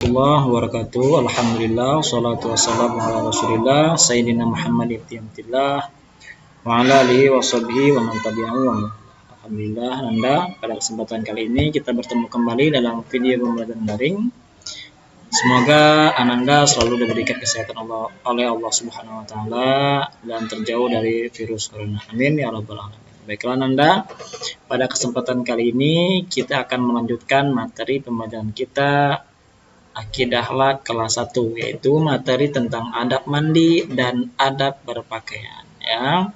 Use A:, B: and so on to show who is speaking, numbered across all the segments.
A: warahmatullahi wabarakatuh. Alhamdulillah, wassalatu wassalamu ala rasulillah Sayyidina Muhammad ibtiamtillah wa ala alihi wa sahbihi wa man tabi'ahu wa man. Alhamdulillah, Nanda, pada kesempatan kali ini kita bertemu kembali dalam video pembelajaran daring. Semoga Ananda selalu diberikan kesehatan oleh Allah Subhanahu wa taala dan terjauh dari virus corona. Amin ya rabbal alamin. Baiklah Nanda, pada kesempatan kali ini kita akan melanjutkan materi pembelajaran kita Akidah Akhlak kelas 1, yaitu materi tentang adab mandi dan adab berpakaian ya.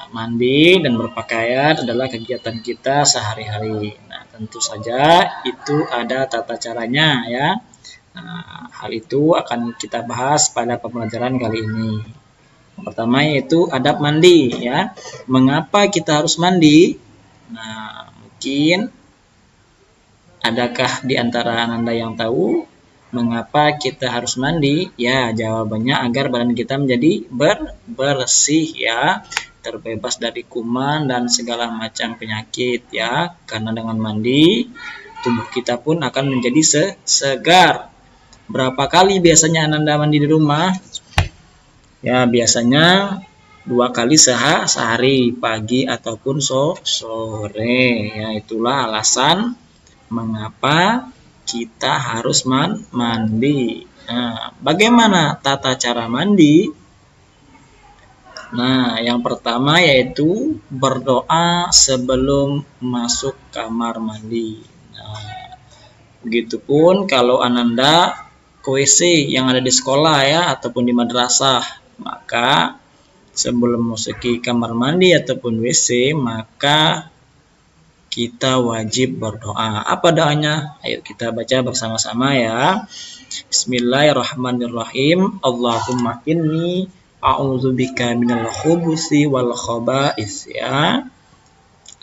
A: Mandi dan berpakaian adalah kegiatan kita sehari-hari. Nah, tentu saja itu ada tata caranya ya. Hal itu akan kita bahas pada pembelajaran kali ini. Yang pertama yaitu adab mandi ya. Mengapa kita harus mandi? Nah, mungkin adakah di antara Anda yang tahu mengapa kita harus mandi? Ya, jawabannya agar badan kita menjadi bersih ya, terbebas dari kuman dan segala macam penyakit ya. Karena dengan mandi tubuh kita pun akan menjadi segar. Berapa kali biasanya Anda mandi di rumah? Ya, biasanya 2 kali sehari, pagi ataupun sore. Ya, itulah alasan mengapa kita harus mandi. Nah, bagaimana tata cara mandi? Nah, yang pertama yaitu berdoa sebelum masuk kamar mandi. Nah, begitupun kalau Ananda ke WC yang ada di sekolah ya ataupun di madrasah, maka sebelum masuki kamar mandi ataupun WC, maka kita wajib berdoa. Apa doanya? Ayo kita baca bersama-sama ya. Bismillahirrahmanirrahim. Allahumma inni a'udzubika minal khubuthi wal khaba'is ya.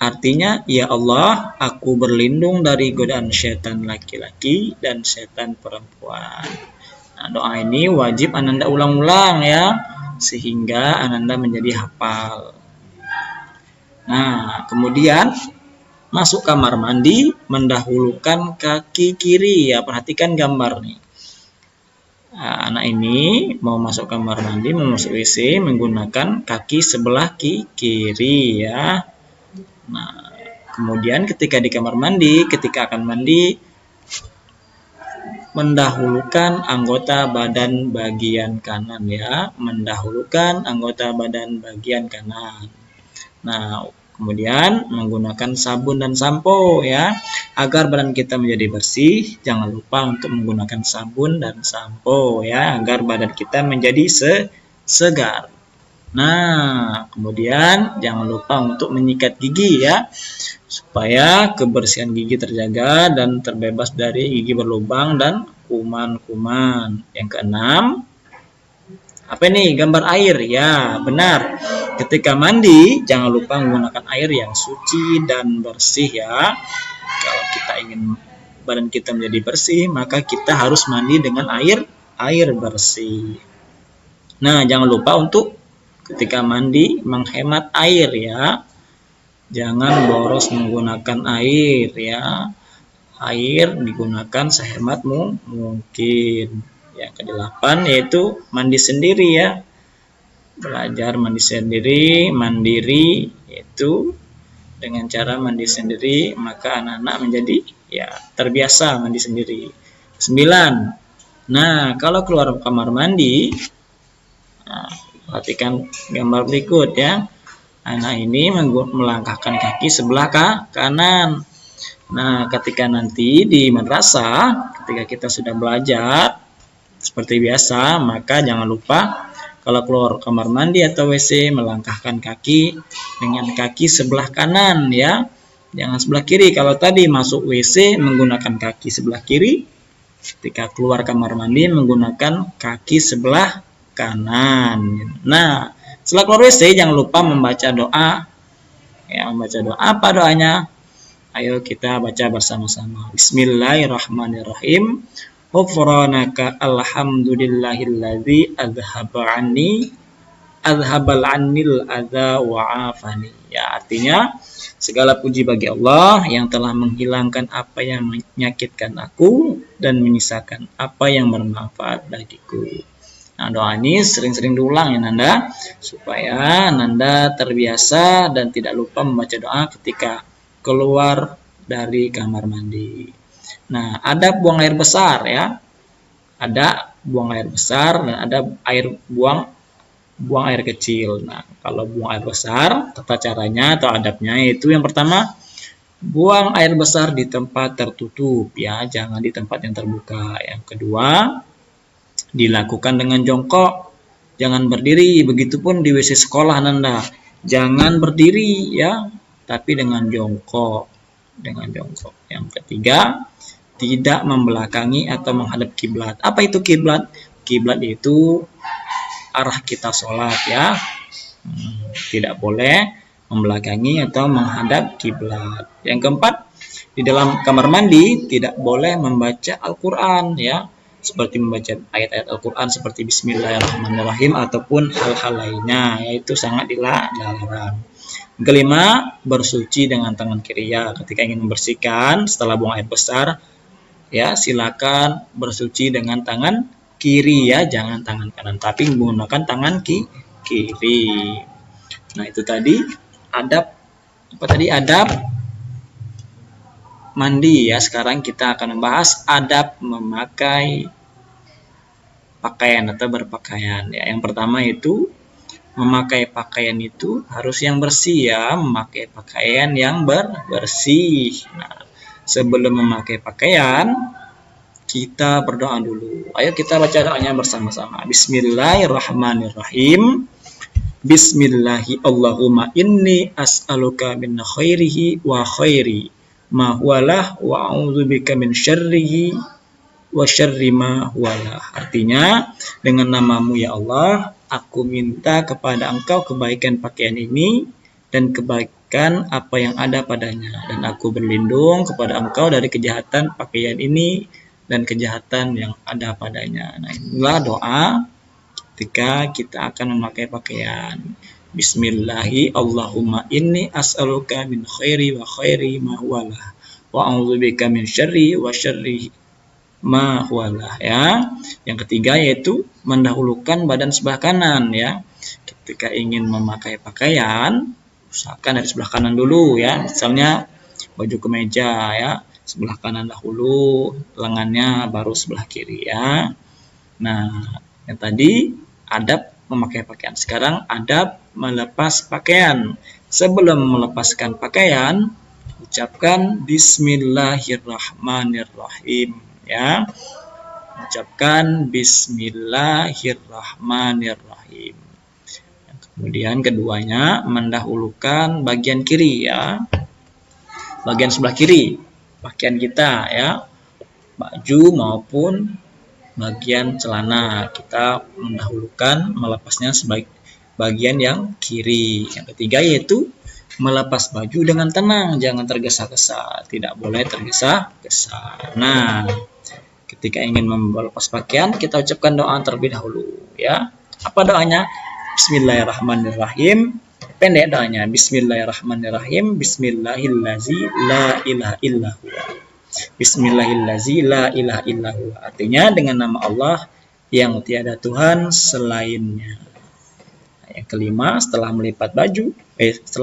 A: Artinya, ya Allah, aku berlindung dari godaan setan laki-laki dan setan perempuan. Nah, doa ini wajib Ananda ulang-ulang ya, sehingga Ananda menjadi hafal. Nah, kemudian masuk kamar mandi, mendahulukan kaki kiri ya. Perhatikan gambar nih. Nah, anak ini mau masuk kamar mandi, mau masuk WC menggunakan kaki sebelah kiri ya. Nah, kemudian ketika di kamar mandi, ketika akan mandi, mendahulukan anggota badan bagian kanan ya. Mendahulukan anggota badan bagian kanan. Nah, kemudian menggunakan sabun dan sampo ya. Agar badan kita menjadi bersih, jangan lupa untuk menggunakan sabun dan sampo ya, agar badan kita menjadi segar. Nah, kemudian jangan lupa untuk menyikat gigi ya, supaya kebersihan gigi terjaga dan terbebas dari gigi berlubang dan kuman-kuman. Yang keenam, apa nih? Gambar air ya, benar. Ketika mandi, jangan lupa menggunakan air yang suci dan bersih ya. Kalau kita ingin badan kita menjadi bersih, maka kita harus mandi dengan air bersih. Nah, jangan lupa untuk ketika mandi menghemat air ya. Jangan boros menggunakan air ya. Air digunakan sehemat mungkin. Yang ke-8 yaitu mandi sendiri ya. Belajar mandi sendiri, mandiri, yaitu dengan cara mandi sendiri, maka anak-anak menjadi ya terbiasa mandi sendiri. 9. Nah, kalau keluar kamar mandi, nah, perhatikan gambar berikut ya. Anak ini melangkahkan kaki sebelah kanan. Nah, ketika nanti di madrasah, ketika kita sudah belajar seperti biasa, maka jangan lupa kalau keluar kamar mandi atau WC melangkahkan kaki dengan kaki sebelah kanan ya. Jangan sebelah kiri. Kalau tadi masuk WC menggunakan kaki sebelah kiri, ketika keluar kamar mandi menggunakan kaki sebelah kanan. Nah, setelah keluar WC jangan lupa membaca doa. Ya, membaca doa. Apa doanya? Ayo kita baca bersama-sama. Bismillahirrahmanirrahim. Ghufranaka alhamdulillahilladzi adhaba anni adhabal anil adza wa afani. Ya, artinya segala puji bagi Allah yang telah menghilangkan apa yang menyakitkan aku dan menyisakan apa yang bermanfaat bagiku. Nah, doa ini sering-sering diulang ya Nanda, supaya Nanda terbiasa dan tidak lupa membaca doa ketika keluar dari kamar mandi. Nah, ada buang air besar ya. Ada buang air besar dan ada buang air kecil. Nah, kalau buang air besar, tata caranya atau adabnya itu yang pertama, buang air besar di tempat tertutup ya, jangan di tempat yang terbuka. Yang kedua, dilakukan dengan jongkok, jangan berdiri. Begitupun di WC sekolah Nanda, jangan berdiri ya, tapi dengan jongkok. Yang ketiga, tidak membelakangi atau menghadap kiblat. Apa itu kiblat? Kiblat itu arah kita sholat ya. Tidak boleh membelakangi atau menghadap kiblat. Yang keempat, di dalam kamar mandi tidak boleh membaca Al-Quran ya, seperti membaca ayat-ayat Al-Quran seperti Bismillahirrahmanirrahim ataupun hal-hal lainnya, yaitu sangat dilarang. Kelima, bersuci dengan tangan kiri ya. Ketika ingin membersihkan setelah buang air besar, ya silakan bersuci dengan tangan kiri ya, jangan tangan kanan, tapi menggunakan tangan kiri. Nah, itu tadi adab adab mandi ya. Sekarang kita akan membahas adab memakai pakaian atau berpakaian ya. Yang pertama itu memakai pakaian itu harus yang bersih ya, memakai pakaian yang bersih. Nah, sebelum memakai pakaian, kita berdoa dulu. Ayo kita baca doanya bersama-sama. Bismillahirrahmanirrahim. Bismillahi Allahumma inni as'aluka min khairihi wa khairi ma huwalah wa a'udzubika min syarrihi wa syarri ma huwalah. Artinya, dengan namamu ya Allah, aku minta kepada Engkau kebaikan pakaian ini dan kebaikan apa yang ada padanya, dan aku berlindung kepada Engkau dari kejahatan pakaian ini dan kejahatan yang ada padanya. Nah, inilah doa ketika kita akan memakai pakaian. Bismillahi Allahumma inni as'aluka min khairi wa khairi ma huwalah wa a'udzubika min syarri wa syarri ma huwalah ya. Yang ketiga yaitu mendahulukan badan sebelah kanan ya. Ketika ingin memakai pakaian, usahakan dari sebelah kanan dulu ya. Misalnya baju kemeja ya, sebelah kanan dahulu, lengannya baru sebelah kiri ya. Nah, yang tadi adab memakai pakaian. Sekarang adab melepas pakaian. Sebelum melepaskan pakaian, ucapkan Bismillahirrahmanirrahim ya. Ucapkan Bismillahirrahmanirrahim. Kemudian keduanya mendahulukan bagian kiri ya. Bagian sebelah kiri pakaian kita ya. Baju maupun bagian celana, kita mendahulukan melepasnya sebagai bagian yang kiri. Yang ketiga yaitu melepas baju dengan tenang, jangan tergesa-gesa, tidak boleh tergesa-gesa. Nah, ketika ingin melepas pakaian, kita ucapkan doa terlebih dahulu ya. Apa doanya? Bismillahirrahmanirrahim. Pendek doanya, Bismillahirrahmanirrahim. Bismillahillazi la ilaha illahu. Bismillahillazi la ilaha illahu. Artinya dengan nama Allah yang tiada Tuhan selainnya. Yang kelima, setelah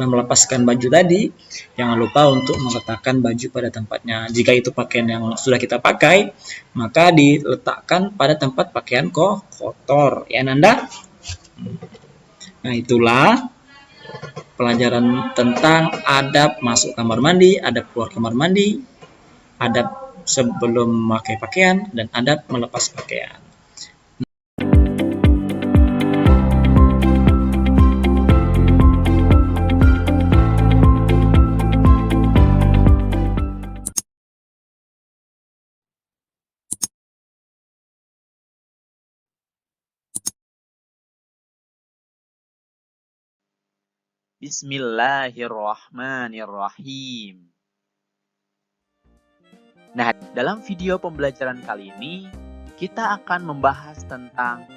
A: melepaskan baju tadi, jangan lupa untuk meletakkan baju pada tempatnya. Jika itu pakaian yang sudah kita pakai, maka diletakkan pada tempat pakaian kotor ya Nanda. Nah, itulah pelajaran tentang adab masuk kamar mandi, adab keluar kamar mandi, adab sebelum memakai pakaian, dan adab melepas pakaian.
B: Bismillahirrahmanirrahim. Nah, dalam video pembelajaran kali ini kita akan membahas tentang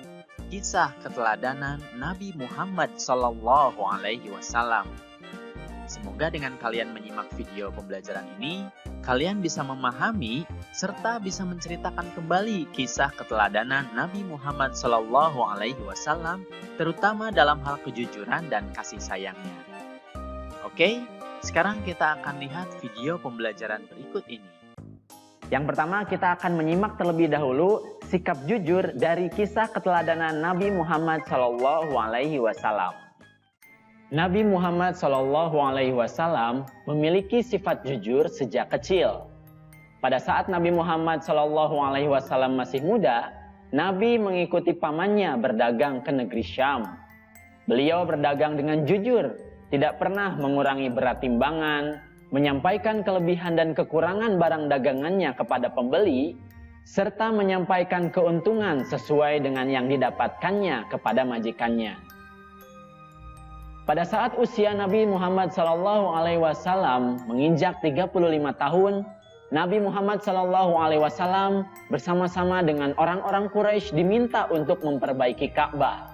B: kisah keteladanan Nabi Muhammad SAW. Semoga dengan kalian menyimak video pembelajaran ini, kalian bisa memahami serta bisa menceritakan kembali kisah keteladanan Nabi Muhammad SAW, terutama dalam hal kejujuran dan kasih sayangnya. Oke, sekarang kita akan lihat video pembelajaran berikut ini.
C: Yang pertama, kita akan menyimak terlebih dahulu sikap jujur dari kisah keteladanan Nabi Muhammad SAW. Nabi Muhammad SAW memiliki sifat jujur sejak kecil. Pada saat Nabi Muhammad SAW masih muda, Nabi mengikuti pamannya berdagang ke negeri Syam. Beliau berdagang dengan jujur, tidak pernah mengurangi berat timbangan, menyampaikan kelebihan dan kekurangan barang dagangannya kepada pembeli, serta menyampaikan keuntungan sesuai dengan yang didapatkannya kepada majikannya. Pada saat usia Nabi Muhammad SAW menginjak 35 tahun, Nabi Muhammad SAW bersama-sama dengan orang-orang Quraisy diminta untuk memperbaiki Ka'bah.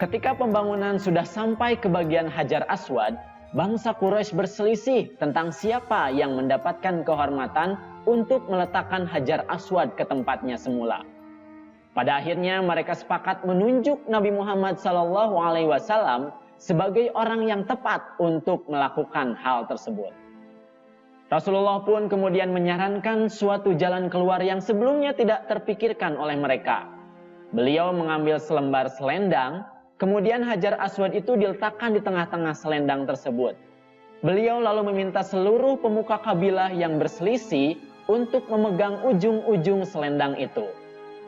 C: Ketika pembangunan sudah sampai ke bagian Hajar Aswad, bangsa Quraisy berselisih tentang siapa yang mendapatkan kehormatan untuk meletakkan Hajar Aswad ke tempatnya semula. Pada akhirnya mereka sepakat menunjuk Nabi Muhammad SAW sebagai orang yang tepat untuk melakukan hal tersebut. Rasulullah pun kemudian menyarankan suatu jalan keluar yang sebelumnya tidak terpikirkan oleh mereka. Beliau mengambil selembar selendang, kemudian Hajar Aswad itu diletakkan di tengah-tengah selendang tersebut. Beliau lalu meminta seluruh pemuka kabilah yang berselisih untuk memegang ujung-ujung selendang itu.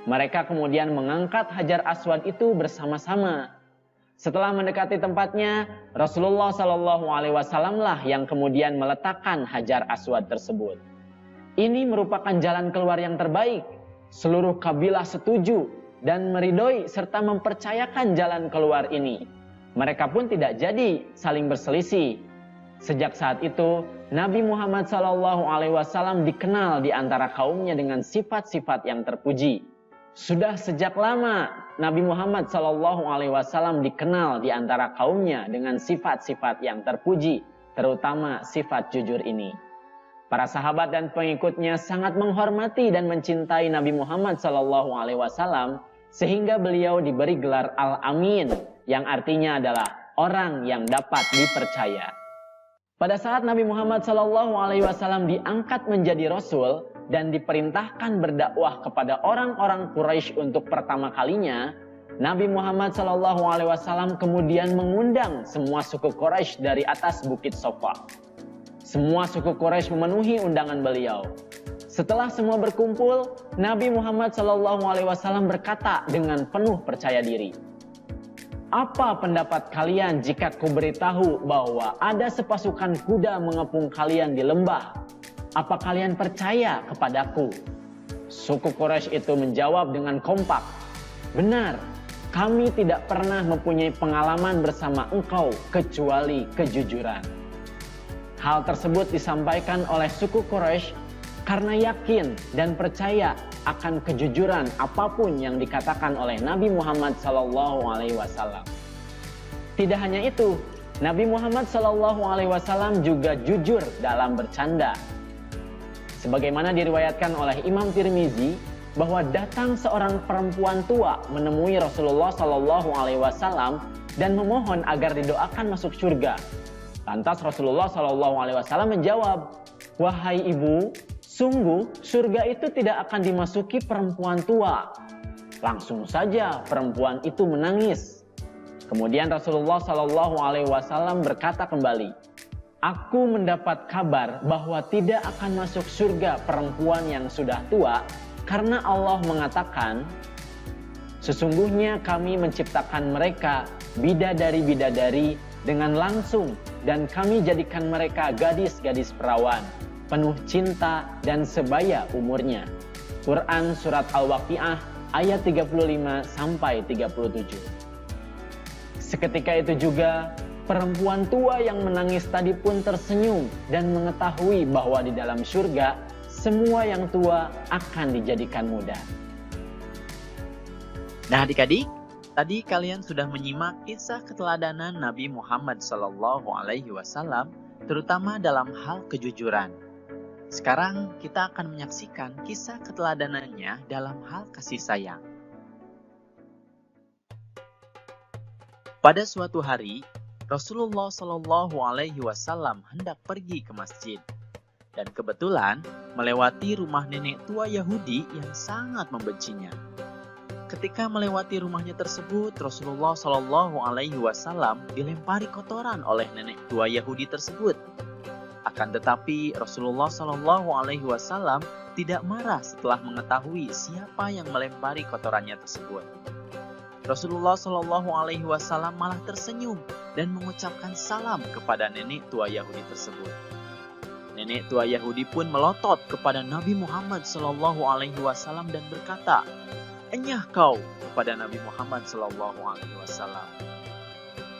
C: Mereka kemudian mengangkat Hajar Aswad itu bersama-sama. Setelah mendekati tempatnya, Rasulullah SAW lah yang kemudian meletakkan Hajar Aswad tersebut. Ini merupakan jalan keluar yang terbaik. Seluruh kabilah setuju dan meridhoi serta mempercayakan jalan keluar ini. Mereka pun tidak jadi saling berselisih. Sejak saat itu, Nabi Muhammad SAW dikenal di antara kaumnya dengan sifat-sifat yang terpuji. Sudah sejak lama Nabi Muhammad SAW dikenal di antara kaumnya dengan sifat-sifat yang terpuji, terutama sifat jujur ini. Para sahabat dan pengikutnya sangat menghormati dan mencintai Nabi Muhammad SAW sehingga beliau diberi gelar Al-Amin, yang artinya adalah orang yang dapat dipercaya. Pada saat Nabi Muhammad SAW diangkat menjadi Rasul dan diperintahkan berdakwah kepada orang-orang Quraisy untuk pertama kalinya, Nabi Muhammad SAW kemudian mengundang semua suku Quraisy dari atas Bukit Sofa. Semua suku Quraisy memenuhi undangan beliau. Setelah semua berkumpul, Nabi Muhammad SAW berkata dengan penuh percaya diri, "Apa pendapat kalian jika kuberitahu bahwa ada sepasukan kuda mengepung kalian di lembah? Apa kalian percaya kepadaku?" Suku Quraisy itu menjawab dengan kompak, "Benar, kami tidak pernah mempunyai pengalaman bersama engkau kecuali kejujuran." Hal tersebut disampaikan oleh suku Quraisy karena yakin dan percaya akan kejujuran apapun yang dikatakan oleh Nabi Muhammad SAW. Tidak hanya itu, Nabi Muhammad SAW juga jujur dalam bercanda. Sebagaimana diriwayatkan oleh Imam Tirmizi bahwa datang seorang perempuan tua menemui Rasulullah SAW dan memohon agar didoakan masuk surga. Lantas Rasulullah SAW menjawab, "Wahai ibu, sungguh surga itu tidak akan dimasuki perempuan tua." Langsung saja perempuan itu menangis. Kemudian Rasulullah SAW berkata kembali, "Aku mendapat kabar bahwa tidak akan masuk surga perempuan yang sudah tua, karena Allah mengatakan, sesungguhnya kami menciptakan mereka bidadari-bidadari dengan langsung, dan kami jadikan mereka gadis-gadis perawan, penuh cinta dan sebaya umurnya." Quran Surat Al-Waqi'ah ayat 35-37. Seketika itu juga, perempuan tua yang menangis tadi pun tersenyum dan mengetahui bahwa di dalam surga, semua yang tua akan dijadikan muda.
B: Nah adik-adik, Tadi kalian sudah menyimak kisah keteladanan Nabi Muhammad SAW, terutama dalam hal kejujuran. Sekarang kita akan menyaksikan kisah keteladanannya dalam hal kasih sayang. Pada suatu hari, Rasulullah SAW hendak pergi ke masjid dan kebetulan melewati rumah nenek tua Yahudi yang sangat membencinya. Ketika melewati rumahnya tersebut, Rasulullah SAW dilempari kotoran oleh nenek tua Yahudi tersebut. Akan tetapi Rasulullah SAW tidak marah setelah mengetahui siapa yang melempari kotorannya tersebut. Rasulullah SAW malah tersenyum dan mengucapkan salam kepada nenek tua Yahudi tersebut. Nenek tua Yahudi pun melotot kepada Nabi Muhammad SAW dan berkata, "Enyah kau," kepada Nabi Muhammad SAW.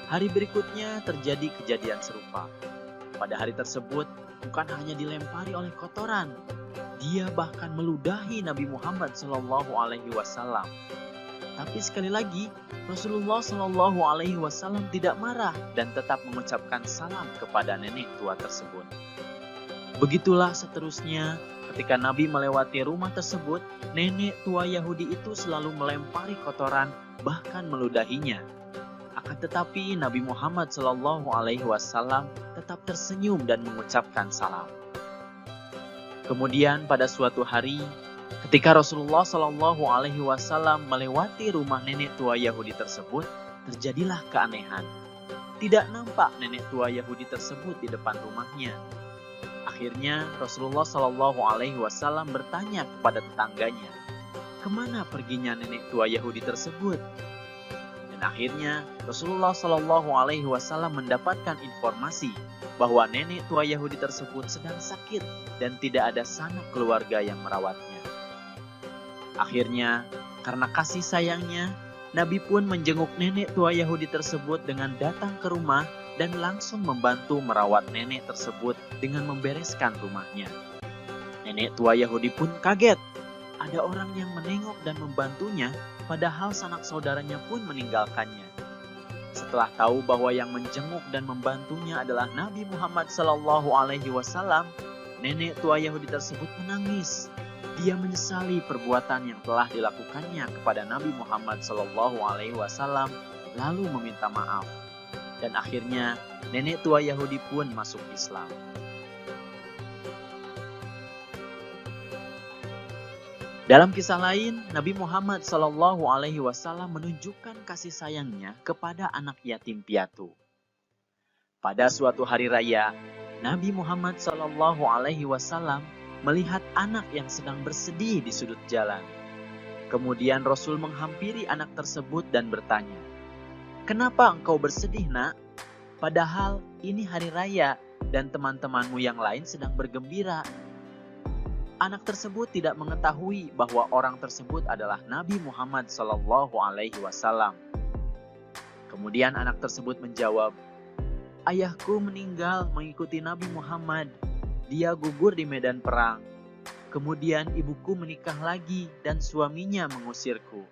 B: Hari berikutnya terjadi kejadian serupa. Pada hari tersebut bukan hanya dilempari oleh kotoran, dia bahkan meludahi Nabi Muhammad SAW. Tapi sekali lagi Rasulullah SAW tidak marah dan tetap mengucapkan salam kepada nenek tua tersebut. Begitulah seterusnya. Ketika Nabi melewati rumah tersebut, nenek tua Yahudi itu selalu melempari kotoran, bahkan meludahinya. Akan tetapi Nabi Muhammad SAW tetap tersenyum dan mengucapkan salam. Kemudian pada suatu hari, ketika Rasulullah SAW melewati rumah nenek tua Yahudi tersebut, terjadilah keanehan. Tidak nampak nenek tua Yahudi tersebut di depan rumahnya. Akhirnya Rasulullah SAW bertanya kepada tetangganya, "Kemana perginya nenek tua Yahudi tersebut?" Dan akhirnya Rasulullah SAW mendapatkan informasi bahwa nenek tua Yahudi tersebut sedang sakit dan tidak ada sanak keluarga yang merawatnya. Akhirnya karena kasih sayangnya, Nabi pun menjenguk nenek tua Yahudi tersebut dengan datang ke rumah dan langsung membantu merawat nenek tersebut dengan membereskan rumahnya. Nenek tua Yahudi pun kaget. Ada orang yang menengok dan membantunya, padahal sanak saudaranya pun meninggalkannya. Setelah tahu bahwa yang menjenguk dan membantunya adalah Nabi Muhammad SAW, nenek tua Yahudi tersebut menangis. Dia menyesali perbuatan yang telah dilakukannya kepada Nabi Muhammad SAW, lalu meminta maaf. Dan akhirnya nenek tua Yahudi pun masuk Islam. Dalam kisah lain, Nabi Muhammad SAW menunjukkan kasih sayangnya kepada anak yatim piatu. Pada suatu hari raya, Nabi Muhammad SAW melihat anak yang sedang bersedih di sudut jalan. Kemudian Rasul menghampiri anak tersebut dan bertanya, "Kenapa engkau bersedih, nak? Padahal ini hari raya dan teman-temanmu yang lain sedang bergembira." Anak tersebut tidak mengetahui bahwa orang tersebut adalah Nabi Muhammad SAW. Kemudian anak tersebut menjawab, "Ayahku meninggal mengikuti Nabi Muhammad. Dia gugur di medan perang. Kemudian ibuku menikah lagi dan suaminya mengusirku.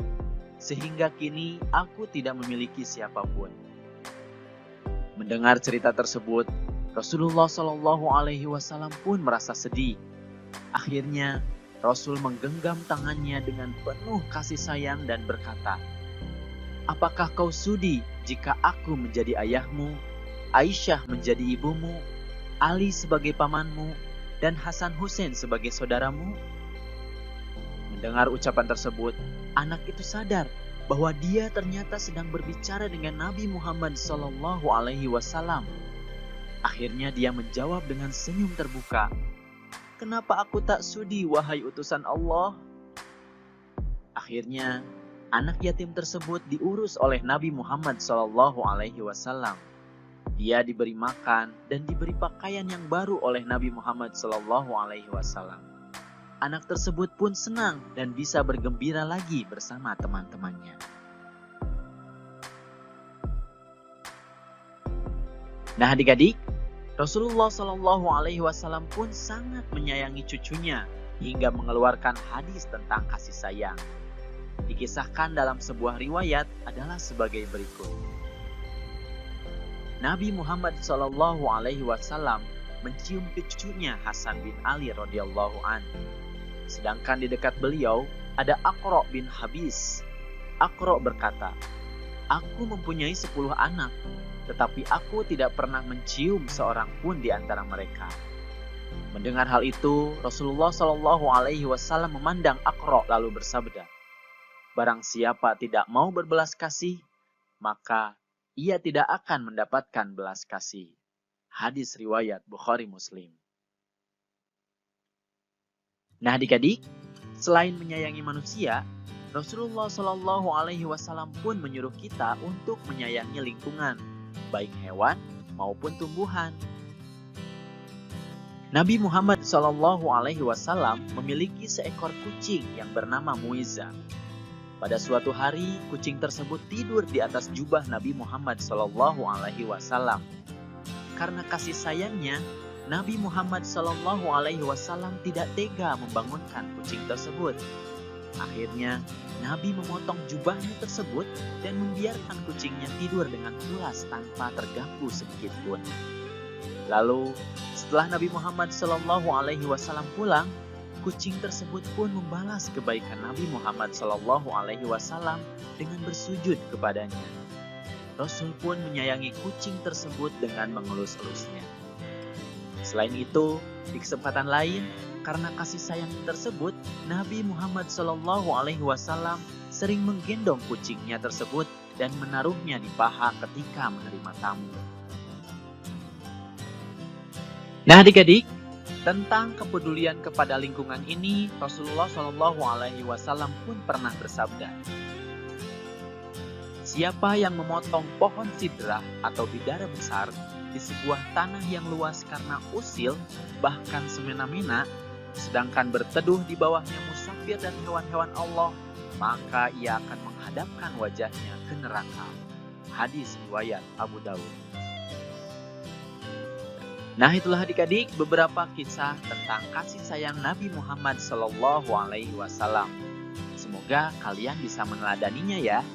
B: Sehingga kini aku tidak memiliki siapapun." Mendengar cerita tersebut, Rasulullah SAW pun merasa sedih. Akhirnya, Rasul menggenggam tangannya dengan penuh kasih sayang dan berkata, "Apakah kau sudi jika aku menjadi ayahmu, Aisyah menjadi ibumu, Ali sebagai pamanmu, dan Hasan Hussein sebagai saudaramu?" Mendengar ucapan tersebut, anak itu sadar bahwa dia ternyata sedang berbicara dengan Nabi Muhammad SAW. Akhirnya dia menjawab dengan senyum terbuka, "Kenapa aku tak sudi, wahai utusan Allah?" Akhirnya anak yatim tersebut diurus oleh Nabi Muhammad SAW. Dia diberi makan dan diberi pakaian yang baru oleh Nabi Muhammad SAW. Anak tersebut pun senang dan bisa bergembira lagi bersama teman-temannya. Nah adik-adik, Rasulullah SAW pun sangat menyayangi cucunya hingga mengeluarkan hadis tentang kasih sayang. dikisahkan dalam sebuah riwayat adalah sebagai berikut. Nabi Muhammad SAW mencium cucunya Hasan bin Ali radhiyallahu an. Sedangkan di dekat beliau ada Aqra bin Habis. Aqra berkata, "Aku mempunyai 10 anak, tetapi aku tidak pernah mencium seorang pun di antara mereka." Mendengar hal itu, Rasulullah SAW memandang Aqra lalu bersabda, "Barang siapa tidak mau berbelas kasih, maka ia tidak akan mendapatkan belas kasih." Hadis riwayat Bukhari Muslim. Nah adik-adik, selain menyayangi manusia, Rasulullah SAW pun menyuruh kita untuk menyayangi lingkungan, baik hewan maupun tumbuhan. Nabi Muhammad SAW memiliki seekor kucing yang bernama Muiza. Pada suatu hari, kucing tersebut tidur di atas jubah Nabi Muhammad SAW. Karena kasih sayangnya, Nabi Muhammad SAW tidak tega membangunkan kucing tersebut. Akhirnya, Nabi memotong jubahnya tersebut dan membiarkan kucingnya tidur dengan pulas tanpa terganggu sedikit pun. Lalu, setelah Nabi Muhammad SAW pulang, kucing tersebut pun membalas kebaikan Nabi Muhammad SAW dengan bersujud kepadanya. Rasul pun menyayangi kucing tersebut dengan mengelus-elusnya. Selain itu, di kesempatan lain, karena kasih sayang tersebut, Nabi Muhammad SAW sering menggendong kucingnya tersebut dan menaruhnya di paha ketika menerima tamu. Nah adik-adik, tentang kepedulian kepada lingkungan ini, Rasulullah SAW pun pernah bersabda, "Siapa yang memotong pohon sidrah atau bidara besar di sebuah tanah yang luas karena usil, bahkan semena-mena, sedangkan berteduh di bawahnya musafir dan hewan-hewan Allah, maka ia akan menghadapkan wajahnya ke neraka." Hadis riwayat Abu Dawud. Nah itulah adik-adik beberapa kisah tentang kasih sayang Nabi Muhammad SAW. Semoga kalian bisa meneladaninya ya.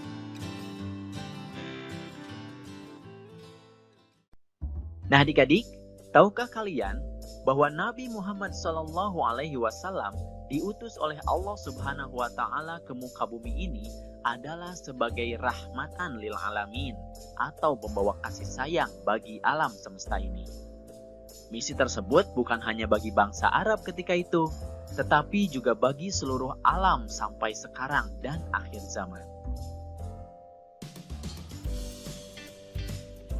B: Nah adik-adik, tahukah kalian bahwa Nabi Muhammad SAW diutus oleh Allah Subhanahu wa Ta'ala ke muka bumi ini adalah sebagai rahmatan lil alamin atau pembawa kasih sayang bagi alam semesta ini. Misi tersebut bukan hanya bagi bangsa Arab ketika itu, tetapi juga bagi seluruh alam sampai sekarang dan akhir zaman.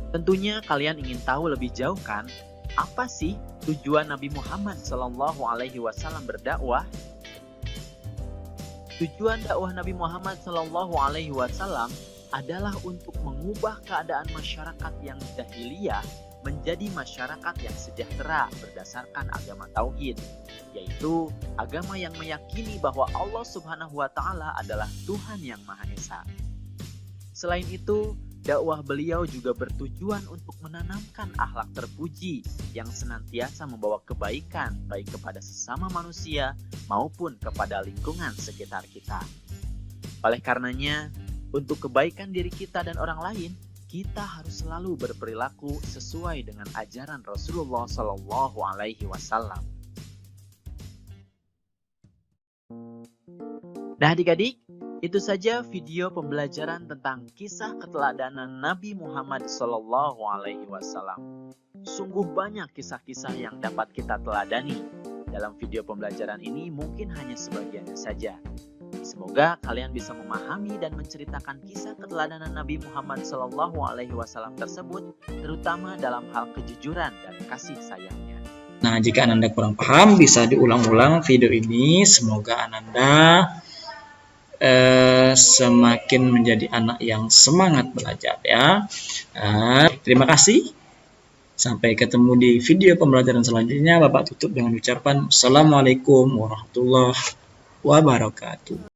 B: Tentunya kalian ingin tahu lebih jauh kan, apa sih tujuan Nabi Muhammad SAW berdakwah? Tujuan dakwah Nabi Muhammad SAW adalah untuk mengubah keadaan masyarakat yang jahiliyah menjadi masyarakat yang sejahtera berdasarkan agama tauhid, yaitu agama yang meyakini bahwa Allah Subhanahu wa Ta'ala adalah Tuhan yang Maha Esa. Selain itu, dakwah beliau juga bertujuan untuk menanamkan akhlak terpuji yang senantiasa membawa kebaikan baik kepada sesama manusia maupun kepada lingkungan sekitar kita. Oleh karenanya, untuk kebaikan diri kita dan orang lain, kita harus selalu berperilaku sesuai dengan ajaran Rasulullah SAW. Nah adik-adik, itu saja video pembelajaran tentang kisah keteladanan Nabi Muhammad SAW. Sungguh banyak kisah-kisah yang dapat kita teladani. Dalam video pembelajaran ini mungkin hanya sebagiannya saja. Semoga kalian bisa memahami dan menceritakan kisah keteladanan Nabi Muhammad SAW tersebut, terutama dalam hal kejujuran dan kasih sayangnya.
A: Nah, jika Ananda kurang paham, bisa diulang-ulang video ini. Semoga Ananda semakin menjadi anak yang semangat belajar ya. Terima kasih. Sampai ketemu di video pembelajaran selanjutnya. Bapak tutup dengan ucapan Assalamualaikum warahmatullahi wabarakatuh.